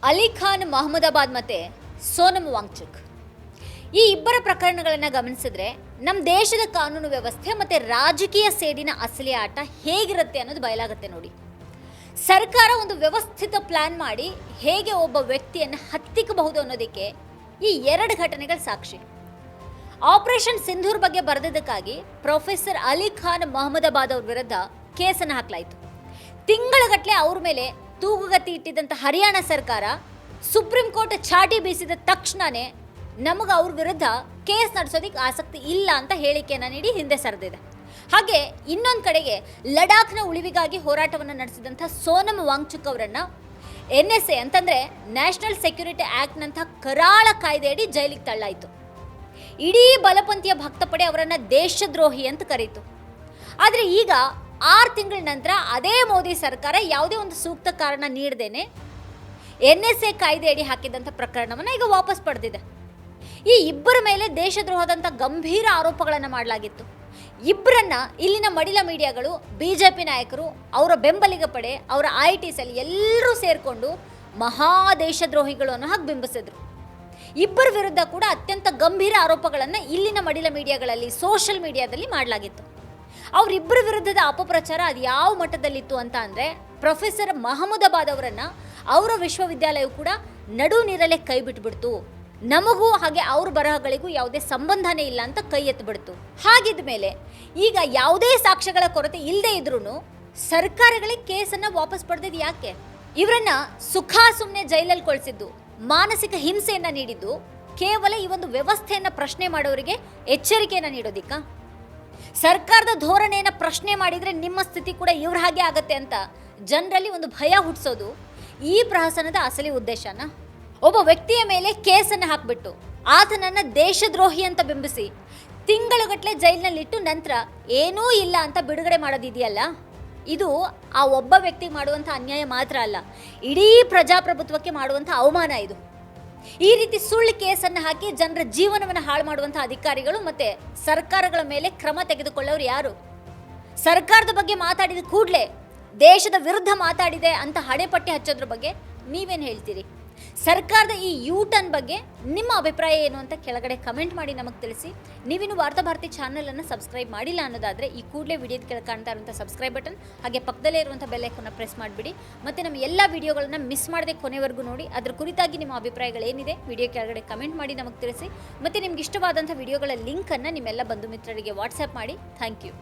ಅಲಿ ಖಾನ್ ಮಹಮೂದಾಬಾದ್ ಮತ್ತು ಸೋನಮ್ ವಾಂಗ್ಚುಕ್ ಈ ಇಬ್ಬರ ಪ್ರಕರಣಗಳನ್ನು ಗಮನಿಸಿದ್ರೆ ನಮ್ಮ ದೇಶದ ಕಾನೂನು ವ್ಯವಸ್ಥೆ ಮತ್ತು ರಾಜಕೀಯ ಸೇಡಿನ ಅಸಲಿ ಆಟ ಹೇಗಿರುತ್ತೆ ಅನ್ನೋದು ಬಯಲಾಗುತ್ತೆ ನೋಡಿ. ಸರ್ಕಾರ ಒಂದು ವ್ಯವಸ್ಥಿತ ಪ್ಲಾನ್ ಮಾಡಿ ಹೇಗೆ ಒಬ್ಬ ವ್ಯಕ್ತಿಯನ್ನು ಹತ್ತಿಕ್ಕಬಹುದು ಅನ್ನೋದಕ್ಕೆ ಈ ಎರಡು ಘಟನೆಗಳ ಸಾಕ್ಷಿ. ಆಪರೇಷನ್ ಸಿಂಧೂರ್ ಬಗ್ಗೆ ಬರೆದಿದ್ದಕ್ಕಾಗಿ ಪ್ರೊಫೆಸರ್ ಅಲಿ ಖಾನ್ ಮಹಮೂದಾಬಾದ್ ಅವ್ರ ವಿರುದ್ಧ ಕೇಸನ್ನು ಹಾಕಲಾಯಿತು. ತಿಂಗಳಗಟ್ಟಲೆ ಅವ್ರ ಮೇಲೆ ತೂಗುಗತಿ ಇಟ್ಟಿದ್ದಂಥ ಹರಿಯಾಣ ಸರ್ಕಾರ ಸುಪ್ರೀಂ ಕೋರ್ಟ್ ಚಾಟಿ ಬೀಸಿದ ತಕ್ಷಣವೇ ನಮಗೆ ಅವ್ರ ವಿರುದ್ಧ ಕೇಸ್ ನಡೆಸೋದಕ್ಕೆ ಆಸಕ್ತಿ ಇಲ್ಲ ಅಂತ ಹೇಳಿಕೆಯನ್ನು ನೀಡಿ ಹಿಂದೆ ಸರಿದಿದೆ. ಹಾಗೆ ಇನ್ನೊಂದು ಕಡೆಗೆ ಲಡಾಖ್ನ ಉಳಿವಿಗಾಗಿ ಹೋರಾಟವನ್ನು ನಡೆಸಿದಂಥ ಸೋನಮ್ ವಾಂಗ್ಚುಕ್ ಅವರನ್ನು NSA ಅಂತಂದರೆ ನ್ಯಾಷನಲ್ ಸೆಕ್ಯೂರಿಟಿ ಆ್ಯಕ್ಟ್ನಂಥ ಕರಾಳ ಕಾಯ್ದೆಯಡಿ ಜೈಲಿಗೆ ತಳ್ಳಾಯಿತು. ಇಡೀ ಬಲಪಂಥೀಯ ಭಕ್ತಪಡೆ ಅವರನ್ನು ದೇಶದ್ರೋಹಿ ಅಂತ ಕರೀತು. ಆದರೆ ಈಗ 6 ತಿಂಗಳ ನಂತರ ಅದೇ ಮೋದಿ ಸರ್ಕಾರ ಯಾವುದೇ ಒಂದು ಸೂಕ್ತ ಕಾರಣ ನೀಡದೇನೆ NSA ಕಾಯ್ದೆಯಡಿ ಹಾಕಿದಂಥ ಪ್ರಕರಣವನ್ನು ಈಗ ವಾಪಸ್ ಪಡೆದಿದೆ. ಈ ಇಬ್ಬರ ಮೇಲೆ ದೇಶದ್ರೋಹದಂಥ ಗಂಭೀರ ಆರೋಪಗಳನ್ನು ಮಾಡಲಾಗಿತ್ತು. ಇಬ್ಬರನ್ನ ಇಲ್ಲಿನ ಮಡಿಲ ಮೀಡಿಯಾಗಳು, BJP ನಾಯಕರು, ಅವರ ಬೆಂಬಲಿಗ ಪಡೆ, ಅವರ IT ಸೆಲ್ ಎಲ್ಲರೂ ಸೇರಿಕೊಂಡು ಮಹಾ ದೇಶದ್ರೋಹಿಗಳು ಅನ್ನೋ ಹಾಗೆ ಬಿಂಬಿಸಿದ್ರು. ಇಬ್ಬರ ವಿರುದ್ಧ ಕೂಡ ಅತ್ಯಂತ ಗಂಭೀರ ಆರೋಪಗಳನ್ನು ಇಲ್ಲಿನ ಮಡಿಲ ಮೀಡಿಯಾಗಳಲ್ಲಿ, ಸೋಷಿಯಲ್ ಮೀಡಿಯಾದಲ್ಲಿ ಮಾಡಲಾಗಿತ್ತು. ಅವರಿಬ್ಬರ ವಿರುದ್ಧದ ಅಪಪ್ರಚಾರ ಅದು ಯಾವ ಮಟ್ಟದಲ್ಲಿತ್ತು ಅಂತ ಅಂದರೆ, ಪ್ರೊಫೆಸರ್ ಮಹಮೂದಾಬಾದ್ ಅವರನ್ನು ಅವರ ವಿಶ್ವವಿದ್ಯಾಲಯವು ಕೂಡ ನಡು ನೀರಲ್ಲೇ ಕೈ ಬಿಟ್ಬಿಡ್ತು, ನಮಗೂ ಹಾಗೆ ಅವ್ರ ಬರಹಗಳಿಗೂ ಯಾವುದೇ ಸಂಬಂಧನೇ ಇಲ್ಲ ಅಂತ ಕೈ ಎತ್ತಿಬಿಡ್ತು. ಹಾಗಿದ್ದ ಮೇಲೆ ಈಗ ಯಾವುದೇ ಸಾಕ್ಷ್ಯಗಳ ಕೊರತೆ ಇಲ್ಲದೆ ಇದ್ರೂ ಸರ್ಕಾರಗಳಿಗೆ ಕೇಸನ್ನು ವಾಪಸ್ ಪಡೆದಿದ್ದು ಯಾಕೆ? ಇವರನ್ನ ಸುಮ್ಮನೆ ಜೈಲಲ್ಲಿ ಕಳಿಸಿದ್ದು, ಮಾನಸಿಕ ಹಿಂಸೆಯನ್ನು ನೀಡಿದ್ದು ಕೇವಲ ಈ ಒಂದು ವ್ಯವಸ್ಥೆಯನ್ನು ಪ್ರಶ್ನೆ ಮಾಡೋರಿಗೆ ಎಚ್ಚರಿಕೆಯನ್ನು ನೀಡೋದಿಕ್ಕ? ಸರ್ಕಾರದ ಧೋರಣೆಯನ್ನು ಪ್ರಶ್ನೆ ಮಾಡಿದರೆ ನಿಮ್ಮ ಸ್ಥಿತಿ ಕೂಡ ಇವ್ರ ಹಾಗೆ ಆಗತ್ತೆ ಅಂತ ಜನರಲ್ಲಿ ಒಂದು ಭಯ ಹುಟ್ಟಿಸೋದು ಈ ಪ್ರಹಸನದ ಅಸಲಿ ಉದ್ದೇಶನ? ಒಬ್ಬ ವ್ಯಕ್ತಿಯ ಮೇಲೆ ಕೇಸನ್ನು ಹಾಕಿಬಿಟ್ಟು ಆತನನ್ನು ದೇಶದ್ರೋಹಿ ಅಂತ ಬಿಂಬಿಸಿ ತಿಂಗಳುಗಟ್ಟಲೆ ಜೈಲಿನಲ್ಲಿಟ್ಟು ನಂತರ ಏನೂ ಇಲ್ಲ ಅಂತ ಬಿಡುಗಡೆ ಮಾಡೋದಿದೆಯಲ್ಲ, ಇದು ಆ ಒಬ್ಬ ವ್ಯಕ್ತಿಗೆ ಮಾಡುವಂಥ ಅನ್ಯಾಯ ಮಾತ್ರ ಅಲ್ಲ, ಇಡೀ ಪ್ರಜಾಪ್ರಭುತ್ವಕ್ಕೆ ಮಾಡುವಂಥ ಅವಮಾನ ಇದು. ಈ ರೀತಿ ಸುಳ್ಳು ಕೇಸನ್ನು ಹಾಕಿ ಜನರ ಜೀವನವನ್ನು ಹಾಳು ಮಾಡುವಂಥ ಅಧಿಕಾರಿಗಳು ಮತ್ತು ಸರ್ಕಾರಗಳ ಮೇಲೆ ಕ್ರಮ ತೆಗೆದುಕೊಳ್ಳೋರು ಯಾರು? ಸರ್ಕಾರದ ಬಗ್ಗೆ ಮಾತಾಡಿದ ಕೂಡಲೇ ದೇಶದ ವಿರುದ್ಧ ಮಾತಾಡಿದೆ ಅಂತ ಹಣೆಪಟ್ಟಿ ಹಚ್ಚೋದ್ರ ಬಗ್ಗೆ ನೀವೇನು ಹೇಳ್ತೀರಿ? ಸರ್ಕಾರದ ಈ U-ಟರ್ನ್ ಬಗ್ಗೆ ನಿಮ್ಮ ಅಭಿಪ್ರಾಯ ಏನು ಅಂತ ಕೆಳಗಡೆ ಕಮೆಂಟ್ ಮಾಡಿ ನಮಗೆ ತಿಳಿಸಿ. ನೀವಿನ್ನು ವಾರ್ತಾಭಾರತಿ ಚಾನಲನ್ನು ಸಬ್ಸ್ಕ್ರೈಬ್ ಮಾಡಿಲ್ಲ ಅನ್ನೋದಾದರೆ ಈ ಕೂಡಲೇ ವಿಡಿಯೋದ ಕೆಳಗೆ ಕಾಣ್ತಾ ಇರುವಂಥ ಸಬ್ಸ್ಕ್ರೈಬ್ ಬಟನ್ ಹಾಗೆ ಪಕ್ಕದಲ್ಲೇ ಇರುವಂಥ ಬೆಲ್ ಐಕಾನ್ನ ಪ್ರೆಸ್ ಮಾಡಿಬಿಡಿ. ಮತ್ತು ನಮ್ಮ ಎಲ್ಲ ವಿಡಿಯೋಗಳನ್ನು ಮಿಸ್ ಮಾಡದೆ ಕೊನೆವರೆಗೂ ನೋಡಿ. ಅದರ ಕುರಿತಾಗಿ ನಿಮ್ಮ ಅಭಿಪ್ರಾಯಗಳೇನಿದೆ ವಿಡಿಯೋ ಕೆಳಗಡೆ ಕಮೆಂಟ್ ಮಾಡಿ ನಮಗೆ ತಿಳಿಸಿ. ಮತ್ತು ನಿಮ್ಗೆ ಇಷ್ಟವಾದಂಥ ವಿಡಿಯೋಗಳ ಲಿಂಕನ್ನು ನಿಮ್ಮೆಲ್ಲ ಬಂಧು ಮಿತ್ರರಿಗೆ ವಾಟ್ಸ್ಆ್ಯಪ್ ಮಾಡಿ. Thank you.